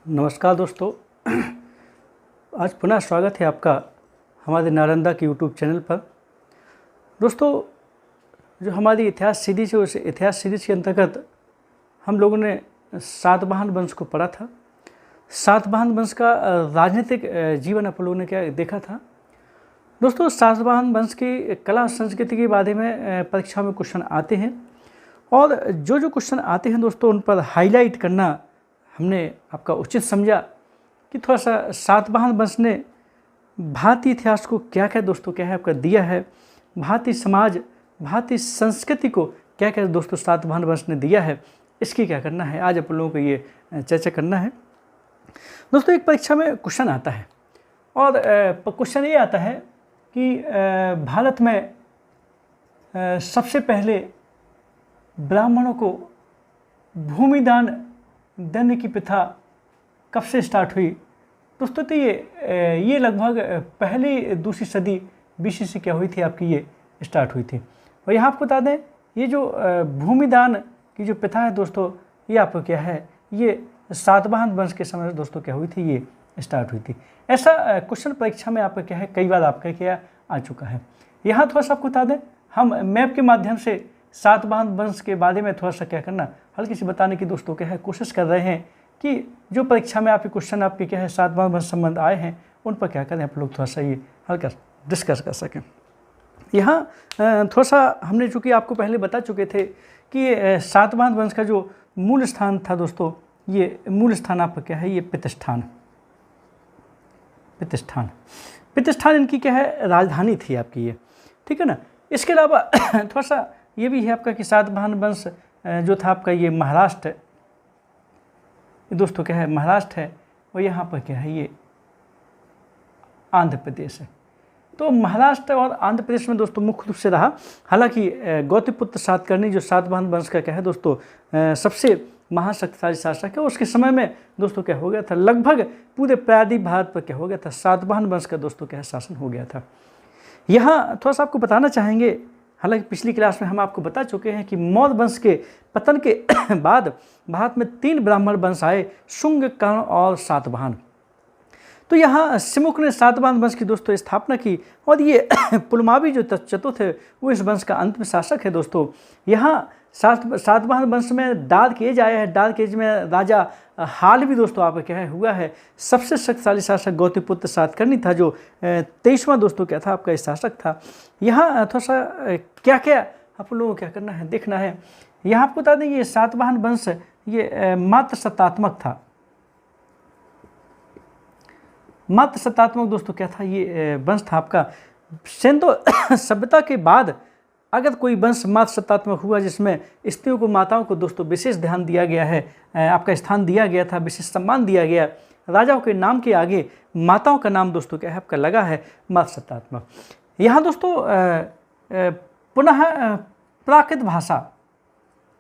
नमस्कार दोस्तों। आज पुनः स्वागत है आपका हमारे नालंदा के यूट्यूब चैनल पर। दोस्तों, जो हमारी इतिहास सीरीज है उस इतिहास सीरीज के अंतर्गत हम लोगों ने सातवाहन वंश को पढ़ा था। सातवाहन वंश का राजनीतिक जीवन आप लोगों ने क्या देखा था। दोस्तों, सातवाहन वंश की कला संस्कृति के बारे में परीक्षा में क्वेश्चन आते हैं और जो क्वेश्चन आते हैं दोस्तों उन पर हाईलाइट करना हमने आपका उचित समझा कि थोड़ा सा सातवाहन वंश ने भारतीय इतिहास को क्या क्या दोस्तों क्या है आपका दिया है, भारतीय समाज भारतीय संस्कृति को क्या क्या दोस्तों सातवाहन वंश ने दिया है, इसकी क्या करना है, आज आप लोगों को ये चर्चा करना है। दोस्तों, एक परीक्षा में क्वेश्चन आता है और क्वेश्चन ये आता है कि भारत में सबसे पहले ब्राह्मणों को भूमिदान देने की प्रथा कब से स्टार्ट हुई। दोस्तों, तो ये लगभग पहली दूसरी सदी BC से क्या हुई थी आपकी ये स्टार्ट हुई थी। और यहाँ आपको बता दें ये जो भूमिदान की जो प्रथा है दोस्तों, ये आपको क्या है, ये सातवाहन वंश के समय दोस्तों क्या हुई थी, ये स्टार्ट हुई थी। ऐसा क्वेश्चन परीक्षा में आपका क्या है कई बार आपका क्या आ चुका है। यहाँ थोड़ा सा आपको बता दें, हम मैप के माध्यम से सातवाहन वंश के बारे में थोड़ा सा क्या करना हल्की सी बताने की दोस्तों क्या है कोशिश कर रहे हैं कि जो परीक्षा में आपके क्वेश्चन आपके क्या है सातवाहन वंश संबंध आए हैं उन पर क्या करें आप लोग थोड़ा सा ये हल्का डिस्कस कर सकें। यहाँ थोड़ा सा हमने चूँकि आपको पहले बता चुके थे कि सातवाहन वंश का जो मूल स्थान था दोस्तों, ये मूल स्थान आपका क्या है, ये प्रतिष्ठान इनकी क्या है राजधानी थी आपकी ये, ठीक है ना। इसके अलावा थोड़ा सा ये भी है आपका कि सातवाहन वंश जो था आपका ये महाराष्ट्र दोस्तों क्या है महाराष्ट्र है और यहाँ पर क्या है ये आंध्र प्रदेश है। तो महाराष्ट्र और आंध्र प्रदेश में दोस्तों मुख्य रूप से रहा। हालांकि गौतमीपुत्र सातकर्णी जो सातवाहन वंश का क्या है दोस्तों सबसे महाशक्तिशाली शासक है, उसके समय में दोस्तों क्या हो गया था, लगभग पूरे प्रायद्वीप भारत पर क्या हो गया था, सातवाहन वंश का दोस्तों क्या है शासन हो गया था। यहाँ थोड़ा सा आपको बताना चाहेंगे, हालांकि पिछली क्लास में हम आपको बता चुके हैं कि मौर्य वंश के पतन के बाद भारत में 3 ब्राह्मण वंश आए, शुंग, कर्ण और सातवाहन। तो यहाँ सिमुक ने सातवाहन वंश की दोस्तों स्थापना की और ये पुलमावी जो चतुर्थ है वो इस वंश का अंतिम शासक है दोस्तों। यहाँ सातवाहन वंश में डार्क एज आया है, डार्क एज में राजा हाल भी दोस्तों आप क्या है हुआ है। सबसे शक्तिशाली शासक गौतमीपुत्र सातकर्णी था जो 23वां दोस्तों क्या था आपका शासक था। यहाँ थोड़ा सा क्या क्या आप लोगों को क्या करना है देखना है। यहाँ आपको बता दें ये सातवाहन वंश ये मात्र सत्तात्मक था, मात्र सत्तात्मक दोस्तों क्या था ये वंश था आपका। सिंधु सभ्यता के बाद अगर कोई वंश मात्र सत्तात्मक हुआ जिसमें स्त्रियों को माताओं को दोस्तों विशेष ध्यान दिया गया है, आपका स्थान दिया गया था, विशेष सम्मान दिया गया, राजाओं के नाम के आगे माताओं का नाम दोस्तों क्या है आपका लगा है, मात्र सत्तात्मक। यहाँ दोस्तों पुनः प्राकृत भाषा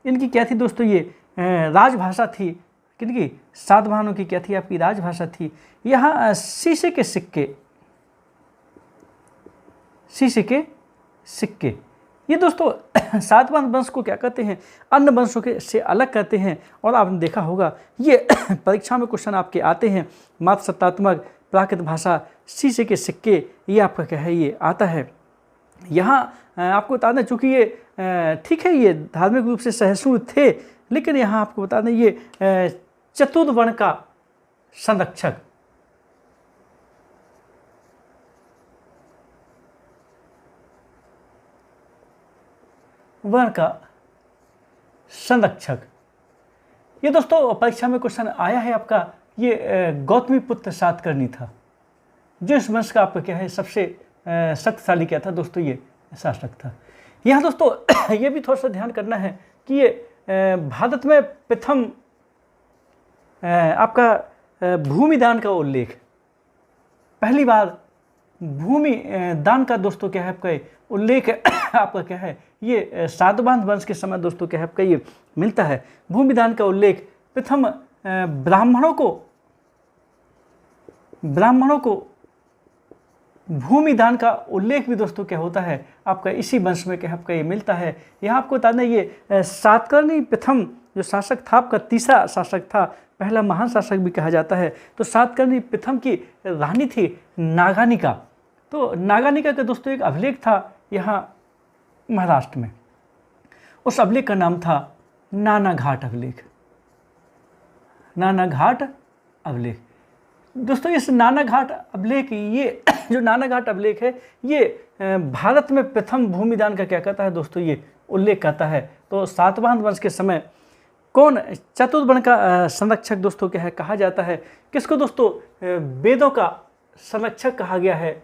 इनकी क्या थी दोस्तों, ये राजभाषा थी। किनकी? सातवाहनों की क्या थी आपकी राजभाषा थी। यहाँ शीशे के सिक्के ये दोस्तों सातवाहन वंश को क्या कहते हैं, अन्य वंशों के से अलग करते हैं। और आपने देखा होगा ये परीक्षा में क्वेश्चन आपके आते हैं, मात्र सत्तात्मक, प्राकृत भाषा, शीशे के सिक्के, ये आपका क्या है ये आता है। यहाँ आपको बता दें चूँकि ये ठीक है ये धार्मिक रूप से सहिष्णु थे, लेकिन यहाँ आपको बता दें ये चतुर्वर्ण का संरक्षक, वर्ण का संरक्षक, ये दोस्तों परीक्षा में क्वेश्चन आया है आपका। ये गौतमीपुत्र सातकर्णी था जो इस वंश का आपका क्या है सबसे शक्तिशाली क्या था दोस्तों, ये शासक था। यहाँ दोस्तों ये भी थोड़ा सा ध्यान करना है कि ये भारत में प्रथम आपका भूमिदान का उल्लेख, पहली बार भूमि दान का दोस्तों क्या है आपका उल्लेख आपका क्या है ये सातवाहन वंश के समय दोस्तों क्या है आपका ये मिलता है। भूमिदान का उल्लेख प्रथम ब्राह्मणों को भूमिदान का उल्लेख भी दोस्तों क्या होता है आपका इसी वंश में क्या आपका ये मिलता है। यहाँ आपको बता दें ये सातकर्णी प्रथम जो शासक था आपका तीसरा शासक था पहला महान शासक भी कहा जाता है। तो सातकर्णी प्रथम की रानी थी नागानिका। तो नागानिका का दोस्तों एक अभिलेख था यहाँ महाराष्ट्र में, उस अभिलेख का नाम था नानाघाट अभिलेख। नानाघाट अभिलेख दोस्तों, इस नानाघाट अभिलेख, ये जो नानाघाट अभिलेख है ये भारत में प्रथम भूमिदान का क्या कहता है दोस्तों, ये उल्लेख करता है। तो सातवाहन वंश के समय कौन चतुर्वर्ण का संरक्षक दोस्तों क्या है कहा जाता है? किसको दोस्तों वेदों का संरक्षक कहा गया है?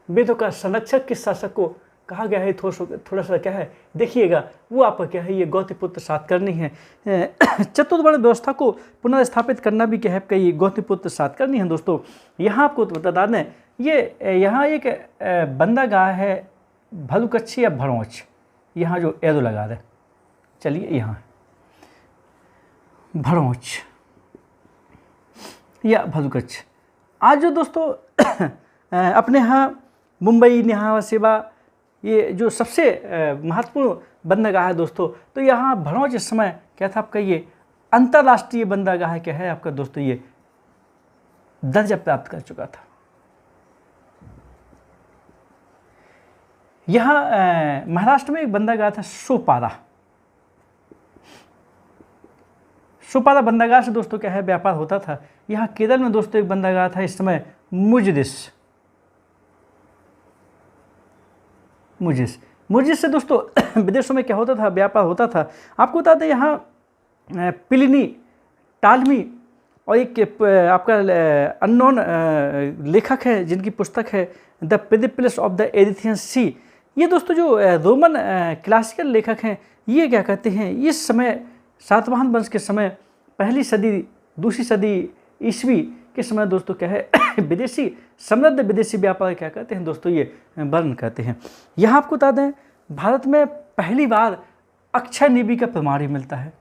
वेदों का संरक्षक किस शासक को कहा गया है? थोड़ा सा क्या है देखिएगा, वो आपका क्या है, ये गौतमीपुत्र सातकर्णी है। चतुर्वर्ण व्यवस्था को पुनर्स्थापित करना भी क्या है आपका, ये गौतमीपुत्र सातकर्णी है दोस्तों। यहाँ आपको बता दें, ये यहाँ एक बंदरगाह है भलुकच्छी या भड़ोच, यहाँ जो एरो लगा रहे, चलिए यहाँ भड़ोच या भलुकच्छ। आज जो दोस्तों अपने यहाँ मुंबई, नेहा सेवा, ये जो सबसे महत्वपूर्ण बंदरगाह है दोस्तों, तो यहाँ भड़ोच इस समय क्या था आपका, ये अंतर्राष्ट्रीय बंदरगाह क्या है आपका दोस्तों, ये दर्जा प्राप्त कर चुका था। यहाँ महाराष्ट्र में एक बंदरगाह था सोपारा। सोपारा बंदरगाह से दोस्तों क्या है व्यापार होता था। यहाँ केरल में दोस्तों एक बंदरगाह था इस समय मुजिस से दोस्तों विदेशों में क्या होता था, व्यापार होता था। आपको बता दें यहाँ प्लिनी, टालमी और एक आपका अननोन लेखक है जिनकी पुस्तक है द पेरिप्लस ऑफ द एरिथियन सी। ये दोस्तों जो रोमन क्लासिकल लेखक हैं, ये क्या कहते हैं, इस समय सातवाहन वंश के समय पहली सदी दूसरी सदी ईस्वी के समय दोस्तों क्या है विदेशी समृद्ध विदेशी व्यापार क्या कहते हैं दोस्तों, ये वर्णन करते हैं। यहाँ आपको बता दें भारत में पहली बार अक्षय निबि का प्रमाण ही मिलता है।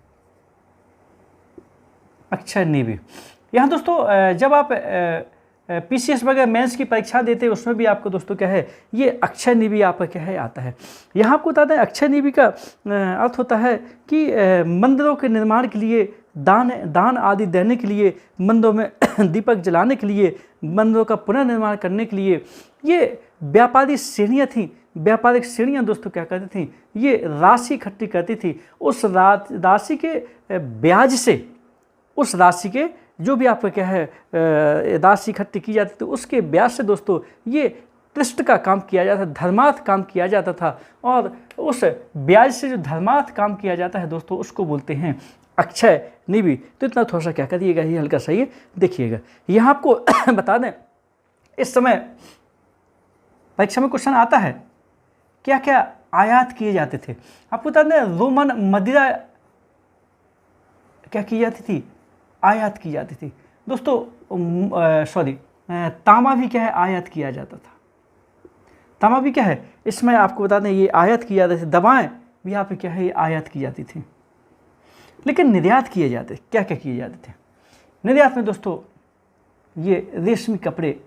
अक्षय निबि यहाँ दोस्तों जब आप PCS वगैरह मेंस की परीक्षा देते हैं उसमें भी आपको दोस्तों क्या है, ये अक्षय निबि आपका क्या है आता है। यहाँ आपको बता दें अक्षय निबि का अर्थ होता है कि मंदिरों के निर्माण के लिए, दान आदि देने के लिए, मंदिरों में दीपक जलाने के लिए, मंदिरों का पुनर्निर्माण करने के लिए, ये व्यापारी श्रेणियाँ थीं। व्यापारिक श्रेणियाँ दोस्तों क्या करती थीं, ये राशि इकट्ठी करती थी। उस राशि के ब्याज से, उस राशि के जो भी आपका क्या है राशि इकट्ठी की जाती थी उसके ब्याज से दोस्तों ये त्रिष्ट का काम किया जाता था, धर्मार्थ काम किया जाता था। और उस ब्याज से जो धर्मार्थ काम किया जाता है दोस्तों उसको बोलते हैं अक्षय निबि। तो इतना थोड़ा सा क्या करिएगा, ये हल्का सा ये देखिएगा। यहाँ आपको बता दें इस समय परीक्षा में क्वेश्चन आता है क्या क्या आयात किए जाते थे। आपको बता दें रोमन मदिरा क्या की जाती थी, आयात की जाती थी दोस्तों। तांबा भी क्या है आयात किया जाता था। तांबा भी क्या है इसमें आपको बता दें ये आयात की जाती थी। दवाएं भी यहाँ पे क्या है ये आयात की जाती थी। लेकिन निर्यात किए जाते क्या क्या किए जाते थे निर्यात में दोस्तों, ये रेशमी कपड़े,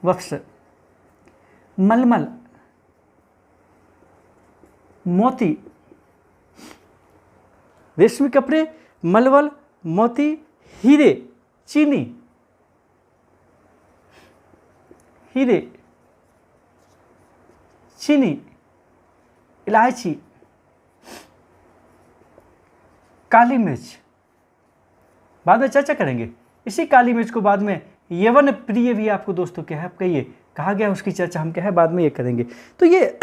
वक्स, मलमल, मोती, रेशमी कपड़े, मलमल, मोती, हीरे, चीनी, इलायची, काली मिर्च, बाद में चर्चा करेंगे। इसी काली मिर्च को बाद में यवन प्रिय भी आपको दोस्तों क्या है आपका ये कहा गया, उसकी चर्चा हम क्या है बाद में ये करेंगे। तो ये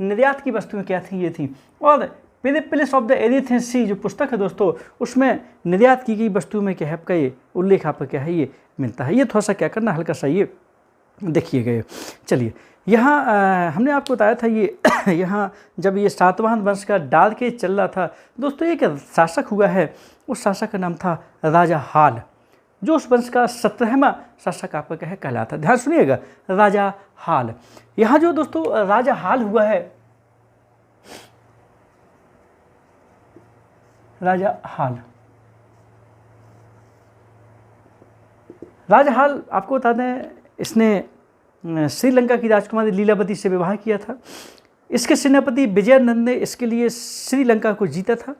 निर्यात की वस्तुएं क्या थी, ये थी। और पेरिप्लस ऑफ द एरिथियन सी जो पुस्तक है दोस्तों उसमें निर्यात की गई वस्तुओं में क्या है आपका ये उल्लेख आपका क्या है ये मिलता है। ये थोड़ा सा क्या करना हल्का सा ये देखिएगा। चलिए यहाँ हमने आपको बताया था ये यहाँ जब ये सातवाहन वंश का डाल के चल रहा था दोस्तों, एक शासक हुआ है, उस शासक का नाम था राजा हाल, जो उस वंश का 17वां शासक आपका क्या है कहलाता। ध्यान सुनिएगा, राजा हाल। यहाँ जो दोस्तों राजा हाल हुआ है, राजा हाल आपको बता दें इसने श्रीलंका की राजकुमारी लीलावती से विवाह किया था। इसके सेनापति विजयानंद ने इसके लिए श्रीलंका को जीता था।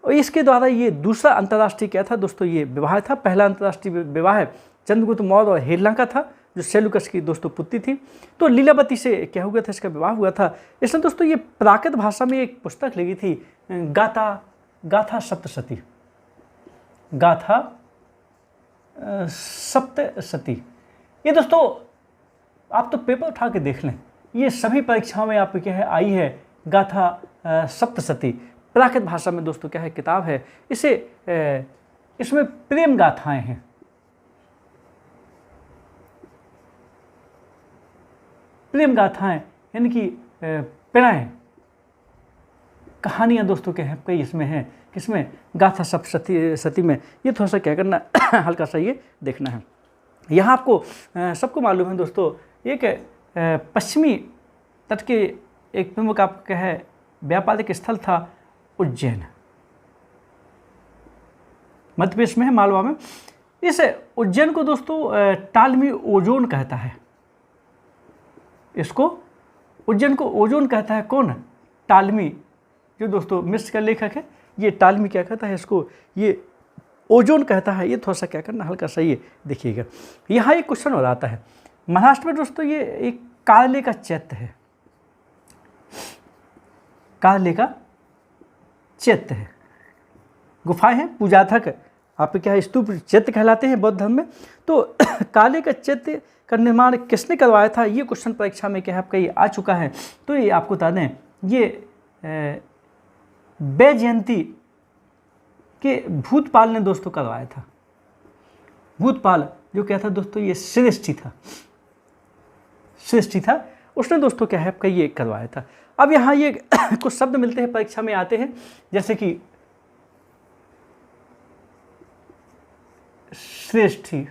और इसके द्वारा ये दूसरा अंतर्राष्ट्रीय क्या था दोस्तों, ये विवाह था। पहला अंतर्राष्ट्रीय विवाह चंद्रगुप्त मौर्य और हेलेना का था, जो सेल्यूकस की दोस्तों पुत्री थी। तो लीलावती से क्या हुआ था, इसका विवाह हुआ था। इसने दोस्तों ये प्राकृत भाषा में एक पुस्तक लिखी थी, गाथा सप्तशती, गाथा सप्तशती। ये दोस्तों आप तो पेपर उठा के देख लें, ये सभी परीक्षाओं में आपको क्या है आई है, गाथा सप्तशती। प्राकृत भाषा में दोस्तों क्या है किताब है। इसमें प्रेम गाथाएं हैं, प्रेम गाथाएं यानी कि प्रणय कहानियाँ दोस्तों क्या है कई इसमें हैं। किसमें, गाथा सप्तशती में। ये थोड़ा सा क्या करना हल्का सा ये देखना है। यहाँ आपको सबको मालूम है दोस्तों, एक पश्चिमी तट के एक प्रमुख आपका क्या है व्यापारिक स्थल था उज्जैन, मध्य प्रदेश में है, मालवा में। इस उज्जैन को दोस्तों टालमी ओजोन कहता है। इसको उज्जैन को ओजोन कहता है कौन, टालमी, जो दोस्तों मिस्र का लेखक है। ये टालमी क्या कहता है इसको, ये ओजोन कहता है। ये थोड़ा सा क्या करना हल्का सा ये देखिएगा। यहाँ एक क्वेश्चन और आता है, महाराष्ट्र में दोस्तों ये एक कार्ले का चैत्य है, कार्ले का चैत्य है, गुफाएं हैं, पूजाधक आप क्या है स्तूप चैत्य कहलाते हैं बौद्ध धर्म में। तो काले का चैत्य का निर्माण किसने करवाया था, ये क्वेश्चन परीक्षा में क्या है आपका ये आ चुका है। तो ये आपको बता दें, ये वैजयंती के भूतपाल ने दोस्तों करवाया था। भूतपाल जो क्या था दोस्तों, ये श्रेष्ठी था, उसने दोस्तों क्या है आपका ये करवाया था। अब यहाँ ये कुछ शब्द मिलते हैं परीक्षा में आते हैं, जैसे कि श्रेष्ठी,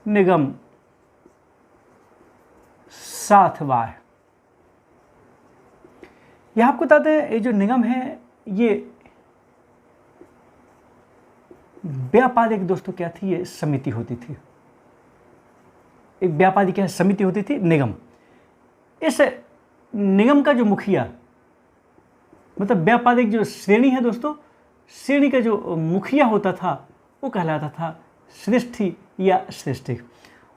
निगम, साथवाय। यह आपको बताते हैं, ये जो निगम है ये व्यापारिक दोस्तों क्या थी, ये समिति होती थी, एक व्यापारी क्या समिति होती थी निगम। इस निगम का जो मुखिया, मतलब व्यापारिक जो श्रेणी है दोस्तों, श्रेणी का जो मुखिया होता था वो कहलाता था श्रेष्ठी या श्रेष्ठी।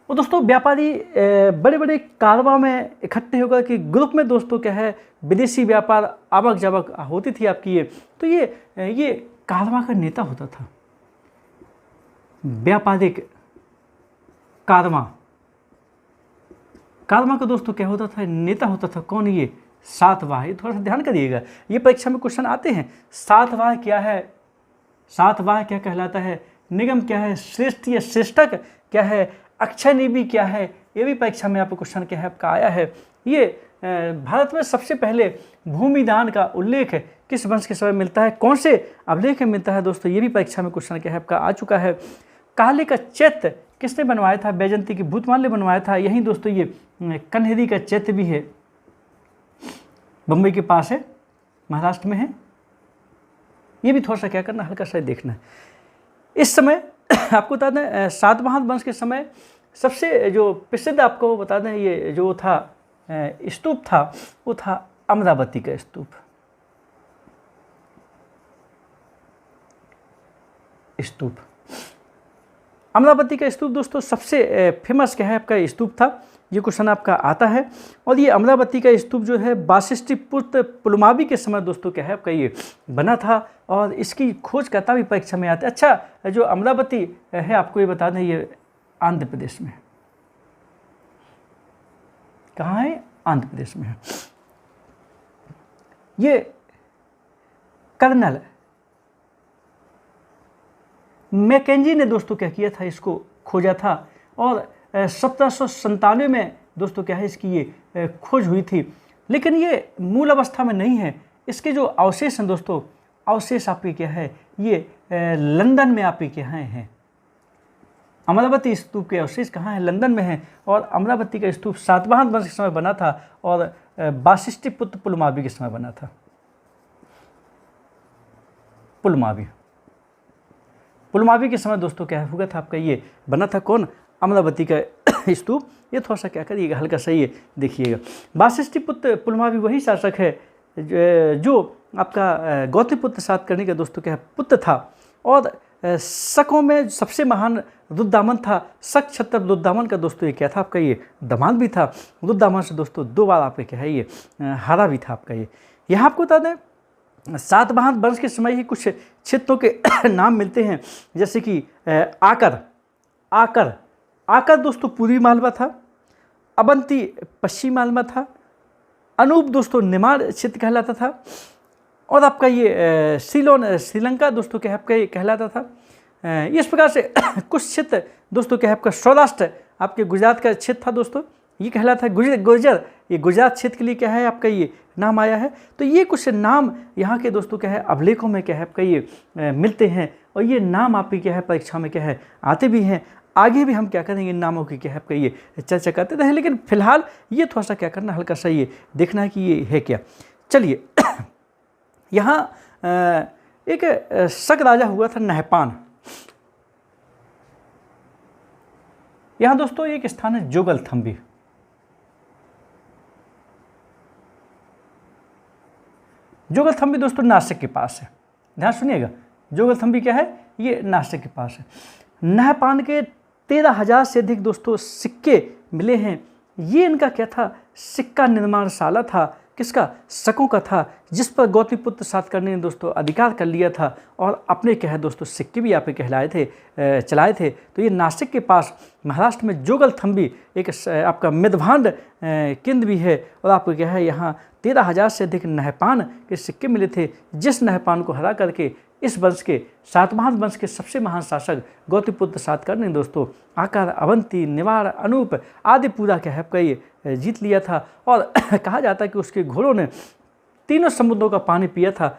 और दोस्तों व्यापारी बड़े बड़े कारवां में इकट्ठे होकर कि ग्रुप में दोस्तों क्या है विदेशी व्यापार आवक जावक होती थी आपकी। ये तो ये कारवां का नेता होता था, व्यापारिक कारवां का दोस्तों क्या होता था, नेता होता था। कौन, ये सातवाह। ये थोड़ा सा ध्यान करिएगा, ये परीक्षा में क्वेश्चन आते हैं। सातवाह क्या है, सातवाह क्या कहलाता है, निगम क्या है, श्रेष्ठ या श्रेष्ठक क्या है, अक्षय निधि क्या है, ये भी परीक्षा में आपको क्वेश्चन क्या है आपका आया है। ये भारत में सबसे पहले भूमिदान का उल्लेख किस वंश के समय मिलता है, कौन से अभिलेख में मिलता है दोस्तों, ये भी परीक्षा में क्वेश्चन क्या है आपका आ चुका है। काले का चैत्य किसने बनवाया था, वैजयंती की भूतपाल ने बनवाया था। यहीं दोस्तों ये कन्हेरी का चैत्य भी है, बम्बई के पास है, महाराष्ट्र में है। ये भी थोड़ा सा क्या करना हल्का सा देखना है। इस समय आपको बता दें सातवाहन वंश के समय सबसे जो प्रसिद्ध आपको बता दें ये जो था स्तूप था, वो था अमरावती का स्तूप। अमरावती का स्तूप दोस्तों सबसे फेमस क्या है आपका स्तूप था, ये क्वेश्चन आपका आता है। और ये अमरावती का स्तूप जो है वाशिष्ठी पुत्र पुलमावी के समय दोस्तों क्या है आपका ये बना था, और इसकी खोजकर्ता भी परीक्षा में आते हैं। अच्छा, जो अमरावती है आपको ये बता दें ये आंध्र प्रदेश में है। कहाँ है, आंध्र प्रदेश में है। ये कर्नल मैकेंजी ने दोस्तों क्या किया था, इसको खोजा था, और 1797 में दोस्तों क्या है इसकी ये खोज हुई थी। लेकिन ये मूल अवस्था में नहीं है, इसके जो अवशेष हैं दोस्तों, अवशेष आपके क्या है ये लंदन में आपके क्या हैं। अमरावती स्तूप के अवशेष कहाँ हैं, लंदन में हैं। और अमरावती का स्तूप सातवाहन वंश के समय बना था और वाशिष्ठी पुत्र पुलमावी के समय बना था। पुलमावी के समय दोस्तों क्या हुआ था आपका ये बना था, कौन, अमरावती का स्तूप। ये थोड़ा सा क्या करिएगा हल्का सा ये देखिएगा। वाशिष्ठी पुत्र पुलमावी वही शासक है जो आपका गौतमीपुत्र सातकर्णी का दोस्तों क्या है पुत्र था, और शकों में सबसे महान रुद्रदामन था। शक क्षत्र रुद्रदामन का दोस्तों ये क्या था आपका ये दामाद भी था। रुद्रदामन से दोस्तों 2 बार आपका क्या है ये हारा भी था आपका ये। यहाँ आपको बता दें सातवाहन वंश के समय ही कुछ क्षेत्रों के नाम मिलते हैं, जैसे कि आकर आकर आकर दोस्तों पूर्वी मालवा था, अवंती पश्चिम मालवा था, अनूप दोस्तों निमाड़ क्षेत्र कहलाता था, और आपका ये सीलोन श्रीलंका दोस्तों क्या है आपका ये कहलाता था। इस प्रकार से कुछ क्षेत्र दोस्तों क्या है आपका सौराष्ट्र आपके गुजरात का क्षेत्र था दोस्तों, ये कहलाता है गुर्जर, ये गुजरात क्षेत्र के लिए क्या है आपका ये नाम आया है। तो ये कुछ नाम यहाँ के दोस्तों क्या है अभिलेखों में क्या है आपका ये मिलते हैं, और ये नाम आपकी क्या है परीक्षा में क्या है आते भी हैं। आगे भी हम क्या करेंगे इन नामों की क्या है आपका ये चर्चा करते रहे, लेकिन फिलहाल ये थोड़ा सा क्या करना हल्का सा ये देखना है कि ये है क्या। चलिए यहाँ एक शक राजा हुआ था नहपान। यहाँ दोस्तों एक स्थान है जोगलथम्बी। जोगलथम्बी दोस्तों नासिक के पास है, ध्यान सुनिएगा। जोगलथम्बी क्या है ये नासिक के पास है। नहपान के 13,000 से अधिक दोस्तों सिक्के मिले हैं। ये इनका क्या था सिक्का निर्माणशाला था, किसका शकों का था, जिस पर गौतमीपुत्र सातकर्णी ने दोस्तों अधिकार कर लिया था, और अपने क्या है दोस्तों सिक्के भी यहाँ पे कहलाए थे चलाए थे। तो ये नासिक के पास महाराष्ट्र में जोगलथम्बी एक आपका मेदभांड केंद्र भी है, और आपको क्या है यहाँ 13,000 से अधिक नहपान के सिक्के मिले थे, जिस नहपान को हरा करके इस वंश के सातवाहन वंश के सबसे महान शासक गौतमीपुत्र सातकर्णी ने दोस्तों आकर, अवंती, निवाड़, अनूप आदि पूरा क्या है आपका ये जीत लिया था। और कहा जाता है कि उसके घोड़ों ने तीनों समुद्रों का पानी पिया था,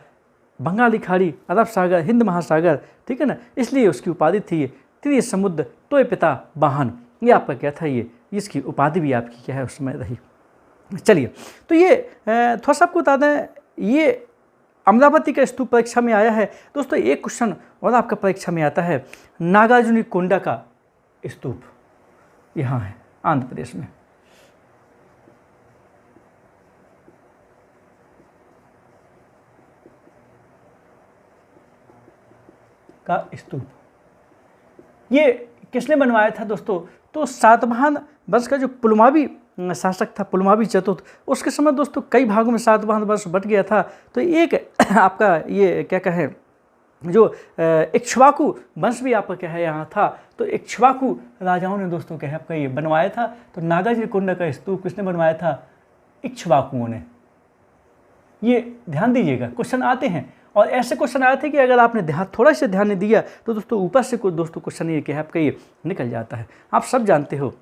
बंगाली खाड़ी, अरब सागर, हिंद महासागर, ठीक है ना, इसलिए उसकी उपाधि थी ये त्रिय समुद्र तोय पिता वाहन। ये आपका क्या था ये, इसकी उपाधि भी आपकी क्या है उस समय रही। चलिए तो ये थोड़ा सा आपको बता दें, ये अमरावती का स्तूप परीक्षा में आया है दोस्तों। एक क्वेश्चन और आपका परीक्षा में आता है, नागार्जुनी कोंडा का स्तूप यहाँ है आंध्र प्रदेश में का स्तूप। ये किसने बनवाया था दोस्तों? तो सातवाहन वंश का जो पुलमावी शासक था, पुलमावी चतुर्थ, उसके समय दोस्तों कई भागों में सातवाहन वंश बट गया था। तो एक आपका ये क्या कहें जो इक्ष्वाकु वंश भी आपका क्या है यहाँ था। तो इक्ष्वाकु राजाओं ने दोस्तों क्या है आपका ये बनवाया था। तो नागार्जुन कोंडा का स्तूप किसने बनवाया था? इक्ष्वाकुओं ने। ये ध्यान दीजिएगा, क्वेश्चन आते हैं और ऐसे क्वेश्चन आए थे कि अगर आपने थोड़ा सा ध्यान नहीं दिया तो दोस्तों ऊपर से कोई दोस्तों क्वेश्चन ये क्या है आपका ये निकल जाता है। आप सब जानते हो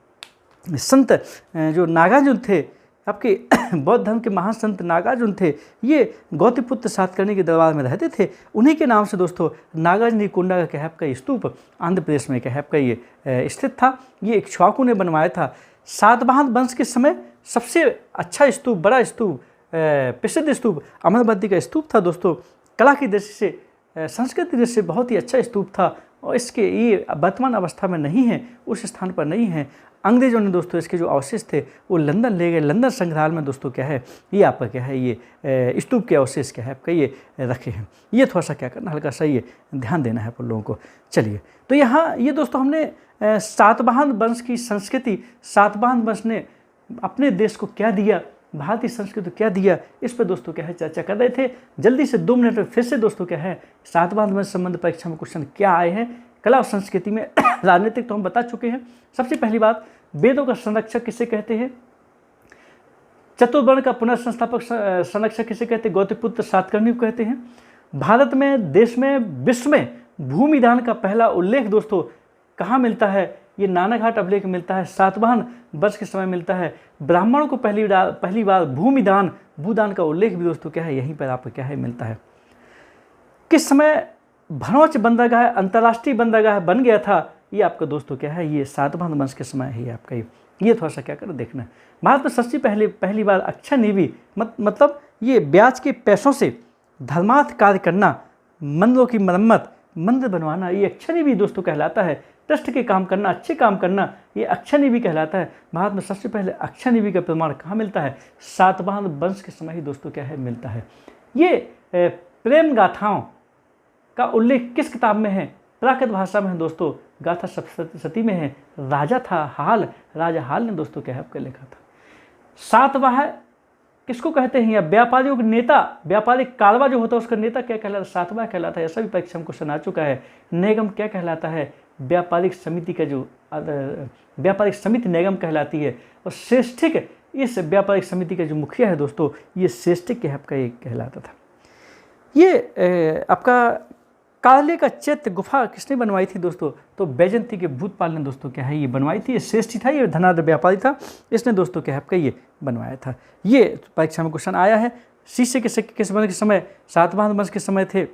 संत जो नागार्जुन थे आपके बौद्ध धर्म के महान संत नागार्जुन थे, ये गौतमीपुत्र सातकर्णी के दरबार में रहते थे। उन्हीं के नाम से दोस्तों नागार्जुनी कोंडा का क्या है आपका स्तूप आंध्र प्रदेश में क्या है आपका ये स्थित था। ये इक्ष्वाकु ने बनवाया था। सातवाहन वंश के समय सबसे अच्छा स्तूप, बड़ा स्तूप, प्रसिद्ध स्तूप अमरावती का स्तूप था दोस्तों। कला की दृष्टि से, संस्कृति की दृष्टि से बहुत ही अच्छा स्तूप था और इसके ये वर्तमान अवस्था में नहीं है, उस स्थान पर नहीं है। अंग्रेजों ने दोस्तों इसके जो अवशेष थे वो लंदन ले गए। लंदन संग्रहालय में दोस्तों क्या है ये आपका क्या है ये स्तूप के अवशेष क्या है आपका ये रखे हैं। ये थोड़ा सा क्या करना हल्का सा ये ध्यान देना है आप लोगों को। चलिए तो यहाँ ये दोस्तों हमने सातवाहन वंश की संस्कृति, सातवाहन वंश ने अपने देश को क्या दिया, भारतीय संस्कृति क्या दिया, इस पर दोस्तों क्या है चर्चा कर रहे थे। जल्दी से 2 मिनट में फिर से दोस्तों क्या है सातवाहन वंश संबंध परीक्षा में क्वेश्चन क्या आए हैं। कला और संस्कृति में राजनीतिक तो हम बता चुके हैं। सबसे पहली बात, वेदों का संरक्षक किसे कहते हैं? चतुर्वर्ण का पुनर्संस्थापक संरक्षक किसे कहते हैं? गौतमीपुत्र सातकर्णी को कहते हैं। भारत में, देश में, विश्व में भूमिदान का पहला उल्लेख दोस्तों कहाँ मिलता है? ये नानाघाट अभिलेख मिलता है, सातवाहन वर्ष के समय मिलता है। ब्राह्मणों को पहली बार भूमिदान, भूदान का उल्लेख भी दोस्तों क्या है यहीं पर आपको क्या है मिलता है। किस समय भनौच बंदरगाह अंतर्राष्ट्रीय बंदरगाह बन गया था? ये आपका दोस्तों क्या है ये सातवाहन वंश के समय ही आपका ये थोड़ा सा क्या करो देखना है। भारत में सबसे पहली बार अक्षय निधि मतलब ये ब्याज के पैसों से धर्मार्थ कार्य करना, मंदिरों की मरम्मत, मंदिर बनवाना, ये अक्षय निधि दोस्तों कहलाता है। ट्रस्ट के काम करना, अच्छे काम करना, ये अक्षयनिधि कहलाता है। भारत में सबसे पहले अक्षयनिधि का प्रमाण कहाँ मिलता है? सातवाहन वंश के समय ही दोस्तों क्या है, मिलता है। ये प्रेम गाथाओं का उल्लेख किस किताब में है? प्राकृत भाषा में है दोस्तों, गाथा सप्तशती में है। राजा था हाल, राजा हाल ने दोस्तों क्या है आपका लिखा था। सातवाह किसको कहते हैं? या व्यापारियों के नेता, व्यापारिक कारवा जो होता है उसका नेता क्या कहलाता है? सातवाह कहलाता है। ऐसा भी परीक्षा में क्वेश्चन आ चुका है। निगम क्या कहलाता है? व्यापारिक समिति का जो व्यापारिक समिति निगम कहलाती है। और श्रेष्ठिक, इस व्यापारिक समिति का जो मुखिया है दोस्तों, ये श्रेष्ठिक क्या है आपका ये कहलाता था। ये आपका काले का चैत्य गुफा किसने बनवाई थी दोस्तों? तो बैजंती के भूतपाल ने दोस्तों क्या है ये बनवाई थी। ये श्रेष्ठी था, ये धनाढ्य व्यापारी था, इसने दोस्तों क्या है आपका ये बनवाया था। ये परीक्षा में क्वेश्चन आया है। शीशे के सिक्के किस वंश के समय? सातवाहन वंश के समय थे।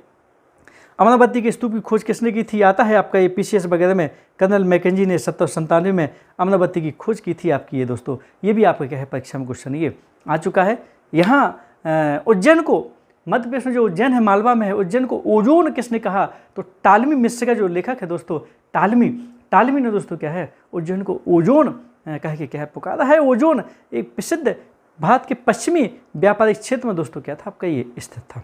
अमरावती के स्तूप की खोज किसने की थी? आता है आपका ये PCS वगैरह में। कर्नल मैकेंजी ने 1797 में अमरावती की खोज की थी आपकी ये दोस्तों। ये भी आपका क्या है परीक्षा में क्वेश्चन ये आ चुका है। यहाँ उज्जैन को, मध्य प्रदेश में जो उज्जैन है मालवा में है, उज्जैन को ओजोन किसने कहा? तो टालमी मिश्र का जो लेखक है दोस्तों, टालमी ने दोस्तों क्या है उज्जैन को ओजोन कह के क्या है पुकारा है। ओजोन एक प्रसिद्ध भारत के पश्चिमी व्यापारिक क्षेत्र में दोस्तों क्या था आपका ये स्थित था।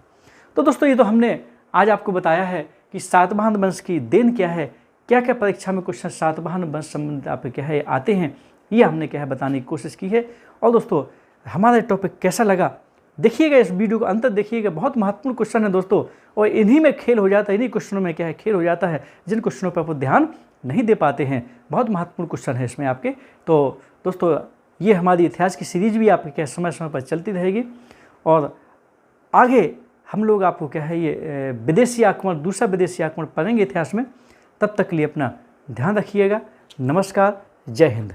तो दोस्तों ये तो हमने आज आपको बताया है कि सातवाहन वंश की देन क्या है, क्या क्या परीक्षा में क्वेश्चन सातवाहन वंश संबंधित आप क्या है आते हैं, ये हमने क्या है बताने की कोशिश की है। और दोस्तों हमारा टॉपिक कैसा लगा देखिएगा, इस वीडियो को अंत तक देखिएगा। बहुत महत्वपूर्ण क्वेश्चन है दोस्तों, और इन्हीं में खेल हो जाता है, इन्हीं क्वेश्चनों में क्या है खेल हो जाता है, जिन क्वेश्चनों पर आप ध्यान नहीं दे पाते हैं। बहुत महत्वपूर्ण क्वेश्चन है इसमें आपके। तो दोस्तों ये हमारी इतिहास की सीरीज भी आपके क्या समय समय पर चलती रहेगी, और आगे हम लोग आपको क्या है ये विदेशी आक्रमण, दूसरा विदेशी आक्रमण पढ़ेंगे इतिहास में। तब तक के लिए अपना ध्यान रखिएगा। नमस्कार, जय हिंद।